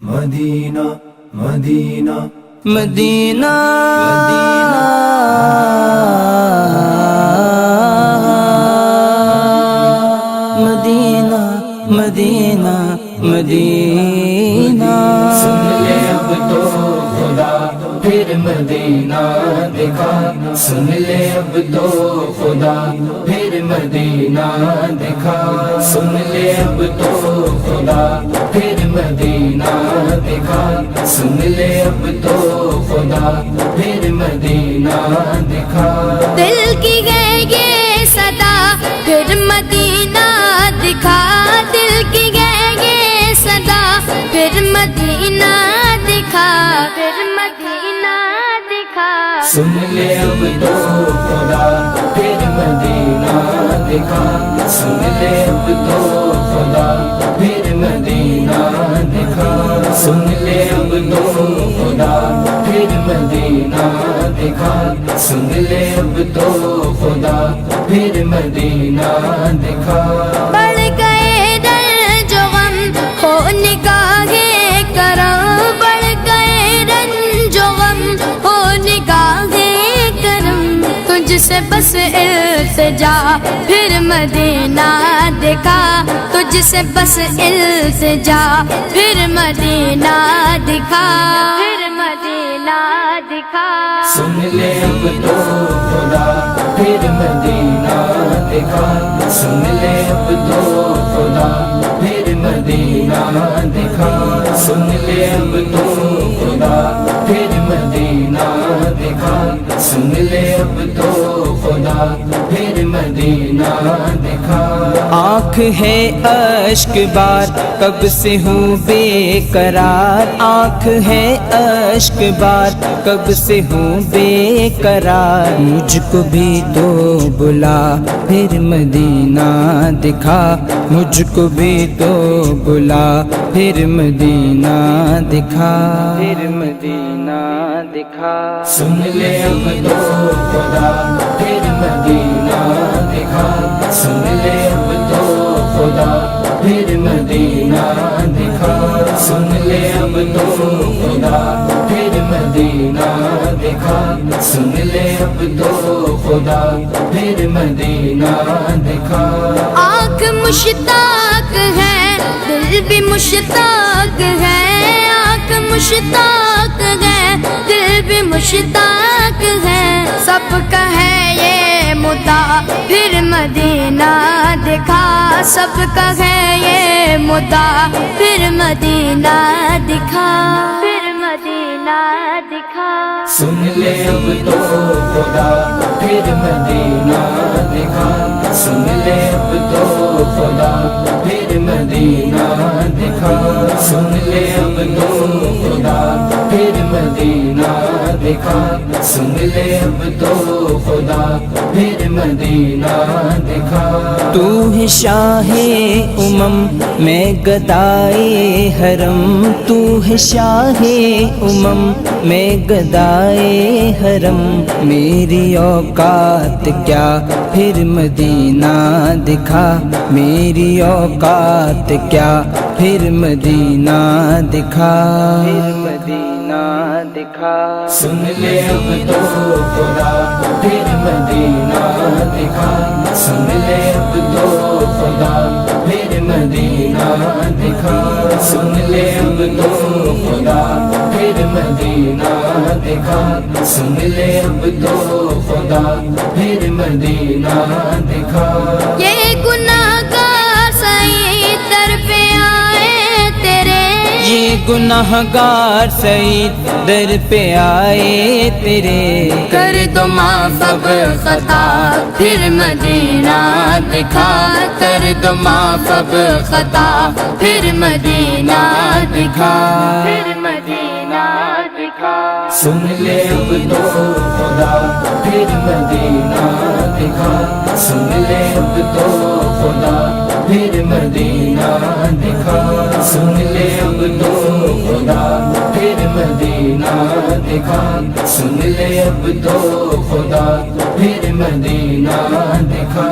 مدینہ مدینہ مدینہ مدینہ مدینہ مدینہ سن لے اب تو خدا پھر مدینہ دکھا، سن لے اب تو خدا پھر مدینہ دکھا، سن لے اب تو خدا پھر مدینہ دکھا، سن لے اب تو خدا پھر مدینہ دکھا۔ دل کی ہے یہ صدا پھر مدینہ دکھا، دل کی ہے یہ صدا پھر مدینہ دکھا، پھر مدینہ دکھا۔ سن لے اب تو خدا پھر مدینہ دکھا، سن لے اب تو خدا پھر مدینہ دکھا، سن لے اب تو خدا پھر مدینہ دکھا، سن لے اب تو خدا پھر مدینہ دکھا۔ بڑھ گئے رنج و غم ہو نگاہیں کرم، بڑھ گئے رنج و غم ہو نگاہیں کرم، تجھ سے بس التجا پھر مدینہ دکھا، تجھ سے بس التجا پھر مدینہ دکھا، پھر مدینہ دکھا۔ سن لے اب تو خدا پھر مدینہ دکھا، سن لے اب تو خدا پھر مدینہ دکھا، سن لے اب تو خدا پھر مدینہ دکھا، سن لے اب تو خدا پھر مدینہ دکھا۔ آنکھ ہے اشک بار کب سے ہوں بے قرار، آنکھ ہے اشک بار کب سے ہوں بے قرار، مجھ کو بھی تو بلا پھر مدینہ دکھا، مجھ کو بھی تو بلا پھر مدینہ دکھا، پھر مدینہ دکھا۔ سن لے اب تو خدا پھر مدینہ دکھا، سن لے اب تو خدا پھر مدینہ دکھا، سن لے اب تو خدا پھر مدینہ دکھا، سن لے اب تو خدا پھر مدینہ دکھا۔ آنکھ مشتاق ہے دل بھی مشتاق ہے، آنکھ مشتاق ہے دل بھی مشتاق ہے، سب کا ہے یہ مدعا پھر مدینہ دکھا، سب کا ہے یہ مدعا پھر مدینہ دکھا، پھر مدینہ دکھا۔ سن لے اب تو خدا پھر مدینہ دکھا، سن لے اب تو خدا پھر مدینہ دکھا، سن لے اب تو خدا پھر مدینہ دکھا، سن لے اب تو خدا پھر مدینہ دکھا۔ تو ہے شاہ امم میں گدائے حرم، تو ہے شاہ امم میں گدائے حرم، میری اوقات کیا پھر مدینہ دکھا، میری اوقات کیا پھر مدینہ دکھا، پھر مدینہ دکھا۔ سن لے اب تو خدا پھر مدینہ دکھا، سن لے اب تو خدا پھر مدینہ دکھا، سن لے اب تو خدا پھر مدینہ دکھا، سن لے اب تو خدا پھر مدینہ دکھا۔ یہ گناہگار سعید در پہ آئے تیرے، یہ گناہگار سعید در پہ آئے تیرے، کر دو معاف اب خطا پھر مدینہ دکھا، کر دو معاف اب خطا پھر مدینہ دکھا، پھر مدینہ دکھا۔ سن لے اب تو خدا پھر مدینہ دکھا، سن لے اب تو خدا پھر مدینہ دکھا، سن لے اب تو خدا پھر مدینہ دکھا، سن لے اب تو خدا پھر مدینہ دکھا۔